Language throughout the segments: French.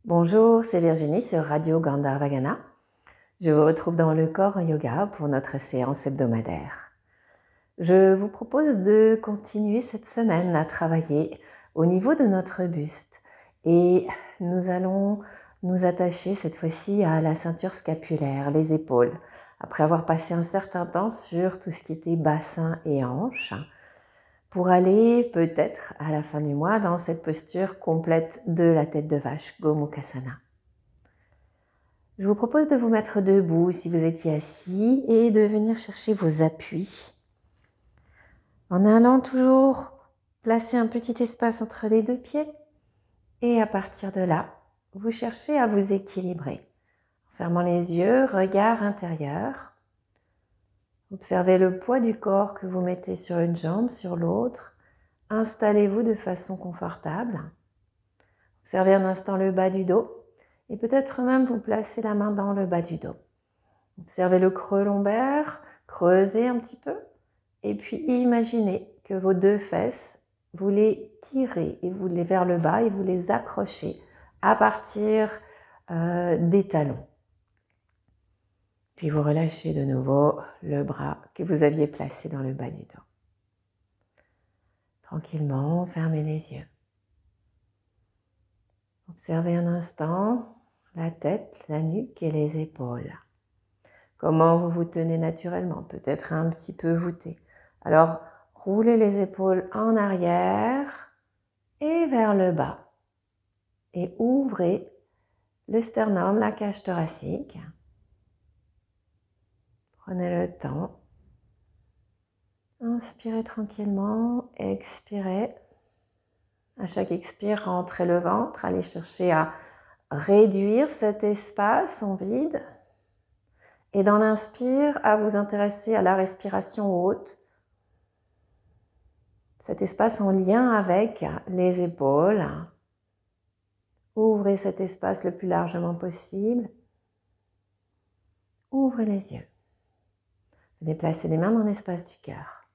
Bonjour, c'est Virginie sur Radio Gandharvagana. Je vous retrouve dans le corps yoga pour notre séance hebdomadaire. Je vous propose de continuer cette semaine à travailler au niveau de notre buste et nous allons nous attacher cette fois-ci à la ceinture scapulaire, les épaules. Après avoir passé un certain temps sur tout ce qui était bassin et hanches, pour aller peut-être à la fin du mois dans cette posture complète de la tête de vache, Gomukhasana. Je vous propose de vous mettre debout si vous étiez assis et de venir chercher vos appuis. En allant toujours placer un petit espace entre les deux pieds et à partir de là, vous cherchez à vous équilibrer. En fermant les yeux, regard intérieur. Observez le poids du corps que vous mettez sur une jambe, sur l'autre. Installez-vous de façon confortable. Observez un instant le bas du dos. Et peut-être même vous placez la main dans le bas du dos. Observez le creux lombaire, creusez un petit peu. Et puis imaginez que vos deux fesses, vous les tirez et vous les vers le bas et vous les accrochez à partir des talons. Puis vous relâchez de nouveau le bras que vous aviez placé dans le bas du dos. Tranquillement, fermez les yeux. Observez un instant la tête, la nuque et les épaules. Comment vous vous tenez naturellement, peut-être un petit peu voûté. Alors, roulez les épaules en arrière et vers le bas. Et ouvrez le sternum, la cage thoracique. Prenez le temps. Inspirez tranquillement, expirez. À chaque expire, rentrez le ventre, allez chercher à réduire cet espace en vide. Et dans l'inspire, à vous intéresser à la respiration haute. Cet espace en lien avec les épaules. Ouvrez cet espace le plus largement possible. Ouvrez les yeux. Venez placer les mains dans l'espace du cœur.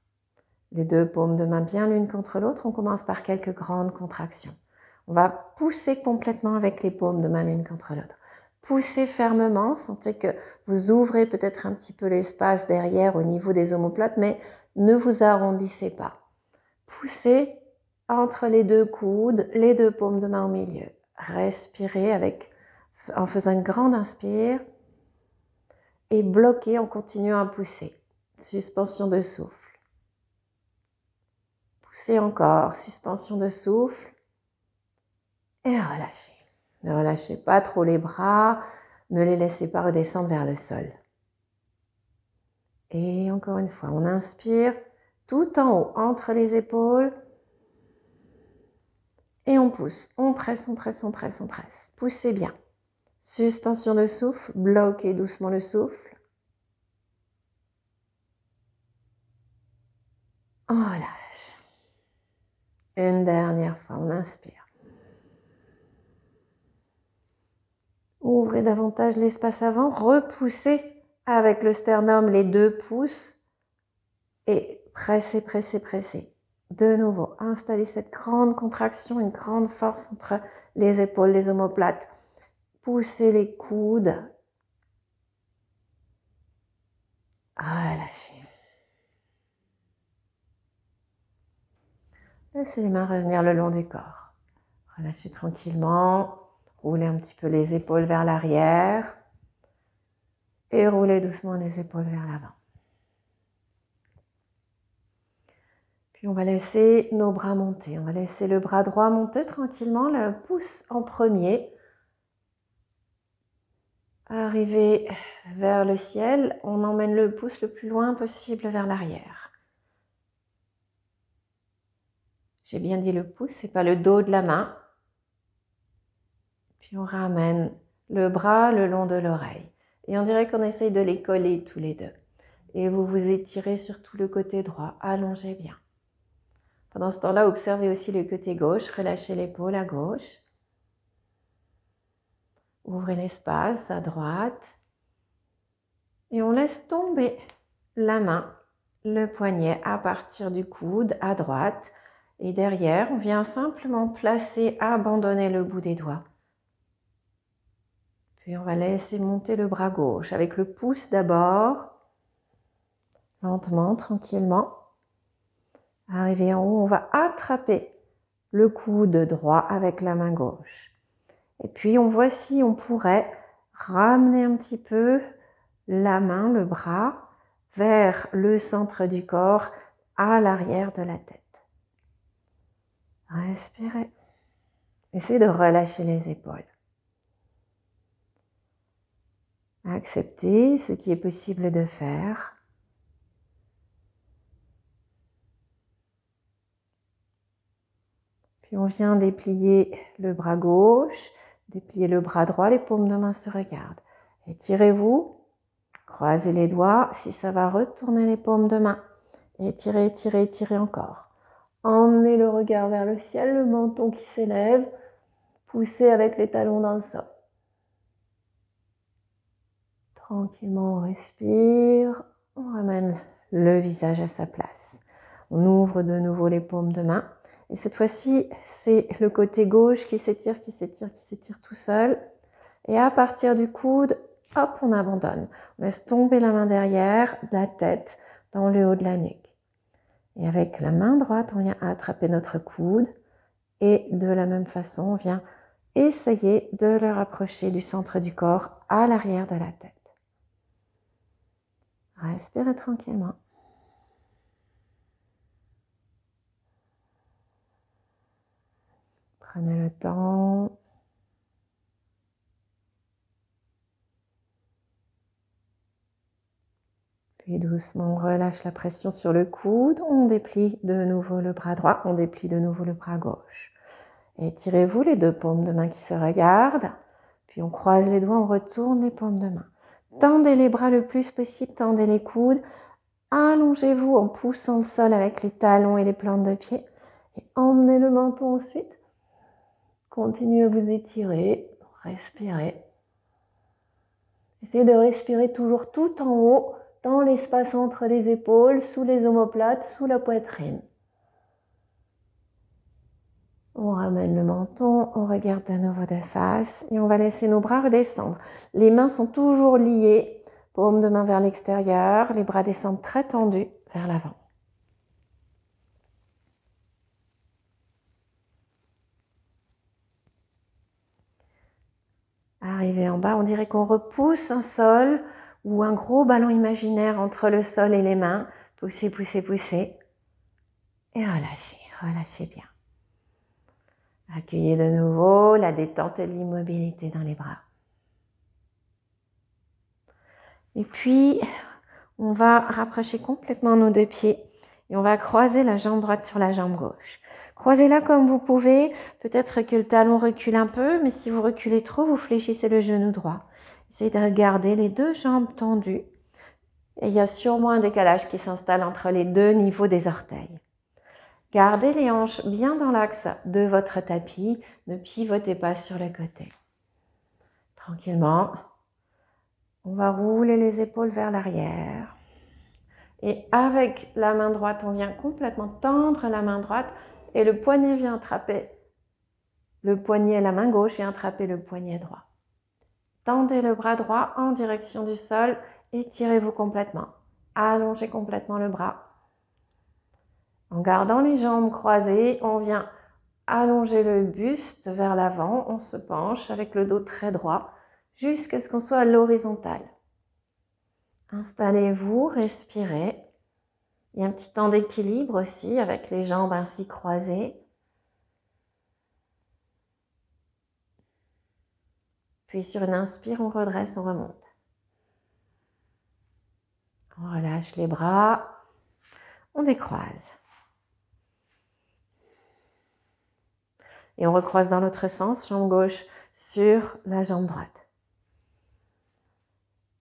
Les deux paumes de main bien l'une contre l'autre. On commence par quelques grandes contractions. On va pousser complètement avec les paumes de main l'une contre l'autre. Poussez fermement. Sentez que vous ouvrez peut-être un petit peu l'espace derrière au niveau des omoplates, mais ne vous arrondissez pas. Poussez entre les deux coudes, les deux paumes de main au milieu. Respirez en faisant une grande inspire et bloquez en continuant à pousser. Suspension de souffle. Poussez encore, suspension de souffle et relâchez. Ne relâchez pas trop les bras, ne les laissez pas redescendre vers le sol. Et encore une fois, on inspire tout en haut, entre les épaules. Et on pousse, on presse, on presse, on presse, on presse. Poussez bien. Suspension de souffle, bloquez doucement le souffle. On relâche. Une dernière fois, on inspire. Ouvrez davantage l'espace avant, repoussez avec le sternum les deux pouces et pressez, pressez, pressez. De nouveau, installez cette grande contraction, une grande force entre les épaules, les omoplates. Poussez les coudes. Relâchez. Laissez les mains revenir le long du corps. Relâchez tranquillement. Roulez un petit peu les épaules vers l'arrière. Et roulez doucement les épaules vers l'avant. Puis on va laisser nos bras monter. On va laisser le bras droit monter tranquillement, le pouce en premier. Arrivé vers le ciel, on emmène le pouce le plus loin possible vers l'arrière. J'ai bien dit le pouce, c'est pas le dos de la main. Puis on ramène le bras le long de l'oreille. Et on dirait qu'on essaye de les coller tous les deux. Et vous vous étirez sur tout le côté droit, allongez bien. Pendant ce temps-là, observez aussi le côté gauche, relâchez l'épaule à gauche. Ouvrez l'espace à droite. Et on laisse tomber la main, le poignet à partir du coude à droite. Et derrière, on vient simplement placer, abandonner le bout des doigts Puis on va laisser monter le bras gauche avec le pouce d'abord, lentement, tranquillement. Arrivé en haut, on va attraper le coude droit avec la main gauche. Et puis on voit si on pourrait ramener un petit peu la main, le bras, vers le centre du corps, à l'arrière de la tête. Respirez. Essayez de relâcher les épaules. Acceptez ce qui est possible de faire. Puis on vient déplier le bras gauche, déplier le bras droit, les paumes de main se regardent. Étirez-vous, croisez les doigts, si ça va, retournez les paumes de main. Étirez, étirez, étirez encore. Emmenez le regard vers le ciel, le menton qui s'élève, poussez avec les talons dans le sol. Tranquillement, on respire, on ramène le visage à sa place. On ouvre de nouveau les paumes de main. Et cette fois-ci, c'est le côté gauche qui s'étire, qui s'étire, qui s'étire tout seul. Et à partir du coude, hop, on abandonne. On laisse tomber la main derrière, la tête dans le haut de la nuque. Et avec la main droite, on vient attraper notre coude. Et de la même façon, on vient essayer de le rapprocher du centre du corps à l'arrière de la tête. Respirez tranquillement. Prenez le temps. Puis doucement, on relâche la pression sur le coude. On déplie de nouveau le bras droit. On déplie de nouveau le bras gauche. Étirez-vous, les deux paumes de main qui se regardent. Puis on croise les doigts, on retourne les paumes de main. Tendez les bras le plus possible, tendez les coudes. Allongez-vous en poussant le sol avec les talons et les plantes de pied. Et emmenez le menton ensuite. Continuez à vous étirer, respirez. Essayez de respirer toujours tout en haut, dans l'espace entre les épaules, sous les omoplates, sous la poitrine. On ramène le menton, on regarde de nouveau de face et on va laisser nos bras redescendre. Les mains sont toujours liées, paumes de main vers l'extérieur, les bras descendent très tendus vers l'avant. Arrivé en bas, on dirait qu'on repousse un sol ou un gros ballon imaginaire entre le sol et les mains. Poussez, poussez, poussez. Et relâchez, relâchez bien. Accueillez de nouveau la détente et l'immobilité dans les bras. Et puis, on va rapprocher complètement nos deux pieds et on va croiser la jambe droite sur la jambe gauche. Croisez-la comme vous pouvez. Peut-être que le talon recule un peu, mais si vous reculez trop, vous fléchissez le genou droit. Essayez de garder les deux jambes tendues. Et il y a sûrement un décalage qui s'installe entre les deux niveaux des orteils. Gardez les hanches bien dans l'axe de votre tapis. Ne pivotez pas sur le côté. Tranquillement, on va rouler les épaules vers l'arrière. Et avec la main droite, on vient complètement tendre la main droite et le poignet vient attraper le poignet, la main gauche vient attraper le poignet droit. Tendez le bras droit en direction du sol, étirez-vous complètement. Allongez complètement le bras. En gardant les jambes croisées, on vient allonger le buste vers l'avant, on se penche avec le dos très droit jusqu'à ce qu'on soit à l'horizontale. Installez-vous, respirez. Il y a un petit temps d'équilibre aussi avec les jambes ainsi croisées. Puis sur une inspire, on redresse, on remonte. On relâche les bras, on décroise. Et on recroise dans l'autre sens, jambe gauche sur la jambe droite.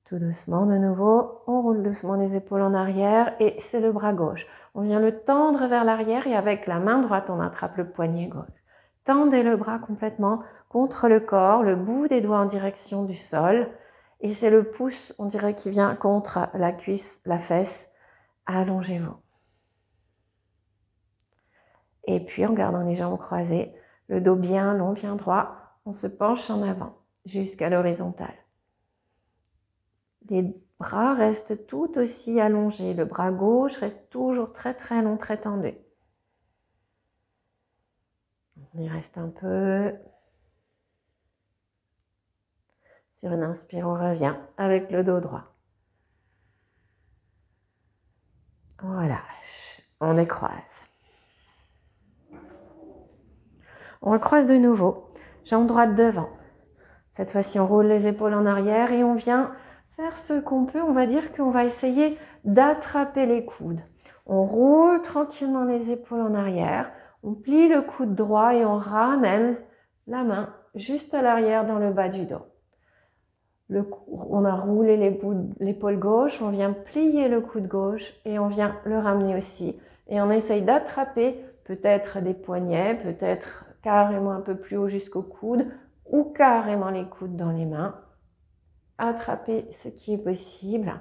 Tout doucement, de nouveau, on roule doucement les épaules en arrière et c'est le bras gauche. On vient le tendre vers l'arrière et avec la main droite, on attrape le poignet gauche. Tendez le bras complètement contre le corps, le bout des doigts en direction du sol. Et c'est le pouce, on dirait, qui vient contre la cuisse, la fesse. Allongez-vous. Et puis, en gardant les jambes croisées, le dos bien long, bien droit, on se penche en avant. jusqu'à l'horizontale. Les bras restent tout aussi allongés. Le bras gauche reste toujours très très long, très tendu. On y reste un peu. Sur une inspire, on revient avec le dos droit. On relâche, on décroise. On recroise de nouveau, jambe droite devant. Cette fois-ci, on roule les épaules en arrière et on vient faire ce qu'on peut. On va dire qu'on va essayer d'attraper les coudes. On roule tranquillement les épaules en arrière. On plie le coude droit et on ramène la main juste à l'arrière dans le bas du dos. On a roulé l'épaule gauche, on vient plier le coude gauche et on vient le ramener aussi. Et on essaye d'attraper peut-être des poignets, peut-être carrément un peu plus haut jusqu'au coude ou carrément les coudes dans les mains. Attraper ce qui est possible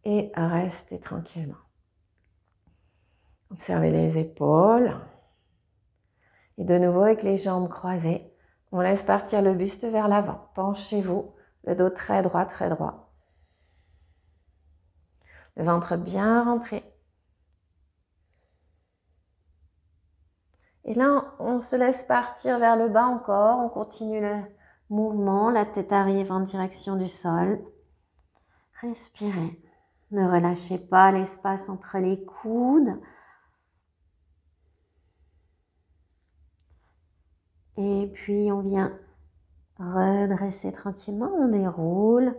et rester tranquillement. Observez les épaules. Et de nouveau avec les jambes croisées, on laisse partir le buste vers l'avant. Penchez-vous. Le dos très droit, très droit. Le ventre bien rentré. Et là, on se laisse partir vers le bas encore. On continue le mouvement. La tête arrive en direction du sol. Respirez. Ne relâchez pas l'espace entre les coudes. Et puis, on vient redresser tranquillement, on déroule.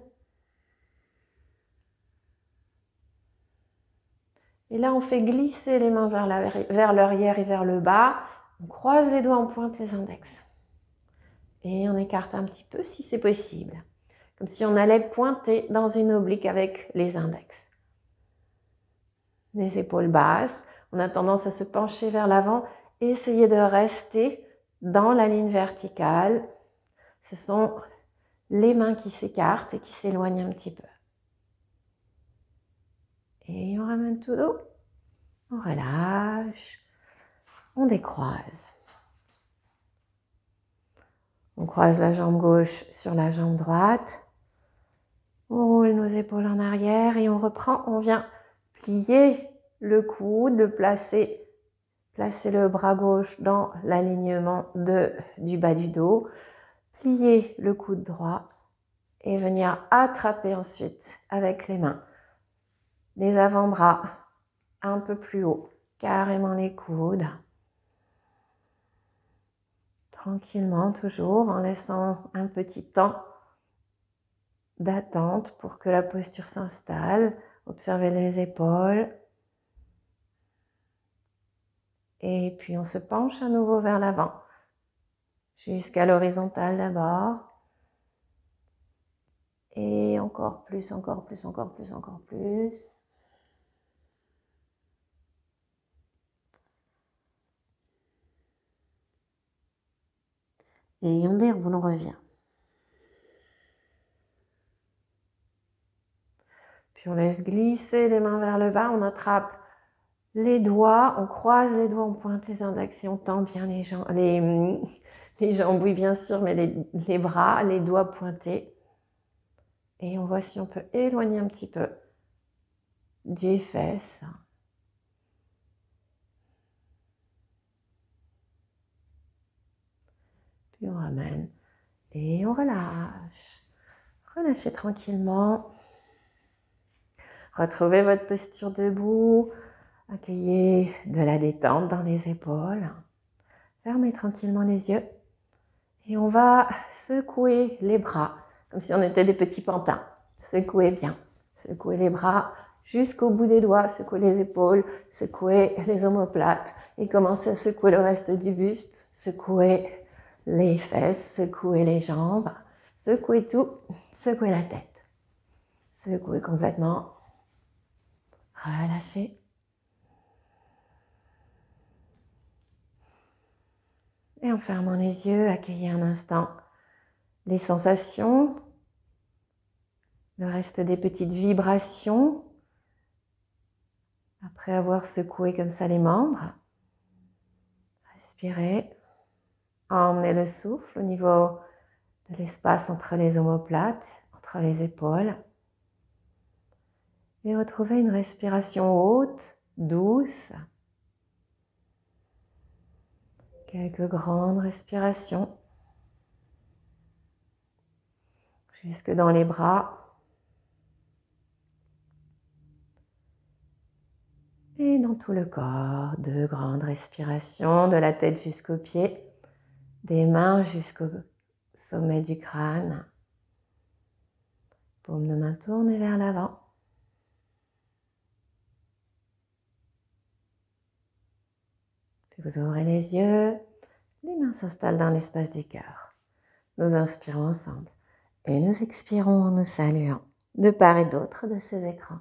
Et là, on fait glisser les mains vers l'arrière et vers le bas. On croise les doigts, on pointe les index. Et on écarte un petit peu si c'est possible. Comme si on allait pointer dans une oblique avec les index. Les épaules basses. On a tendance à se pencher vers l'avant. Essayez de rester dans la ligne verticale. Ce sont les mains qui s'écartent et qui s'éloignent un petit peu. Et on ramène tout doux. On relâche. On décroise. On croise la jambe gauche sur la jambe droite. On roule nos épaules en arrière et on reprend. On vient plier le coude, placer le bras gauche dans l'alignement du bas du dos. Plier le coude droit et venir attraper ensuite avec les mains les avant-bras un peu plus haut, carrément les coudes. Tranquillement, toujours en laissant un petit temps d'attente pour que la posture s'installe. Observez les épaules. Et puis on se penche à nouveau vers l'avant, jusqu'à l'horizontale d'abord. Et encore plus, encore plus, encore plus, encore plus. Et on déroule, on revient. Puis on laisse glisser les mains vers le bas, on attrape les doigts, on croise les doigts, on pointe les index et on tend bien les jambes, les jambes, oui bien sûr, mais les bras, les doigts pointés. Et on voit si on peut éloigner un petit peu des fesses. Puis on ramène et on relâche. Relâchez tranquillement. Retrouvez votre posture debout. Accueillez de la détente dans les épaules. Fermez tranquillement les yeux. Et on va secouer les bras, comme si on était des petits pantins. Secouez bien. Secouez les bras jusqu'au bout des doigts. Secouez les épaules. Secouez les omoplates. Et commencez à secouer le reste du buste. Secouez les fesses. Secouez les jambes. Secouez tout. Secouez la tête. Secouez complètement. Relâchez. Et en fermant les yeux, accueillez un instant les sensations, le reste des petites vibrations, après avoir secoué comme ça les membres. Respirez, emmenez le souffle au niveau de l'espace entre les omoplates, entre les épaules. Et retrouvez une respiration haute, douce. Quelques grandes respirations. Jusque dans les bras. Et dans tout le corps, 2 grandes respirations, de la tête jusqu'aux pieds, des mains jusqu'au sommet du crâne. Paume de main tournée vers l'avant. Puis vous ouvrez les yeux, les mains s'installent dans l'espace du cœur. Nous inspirons ensemble et nous expirons en nous saluant de part et d'autre de ces écrans.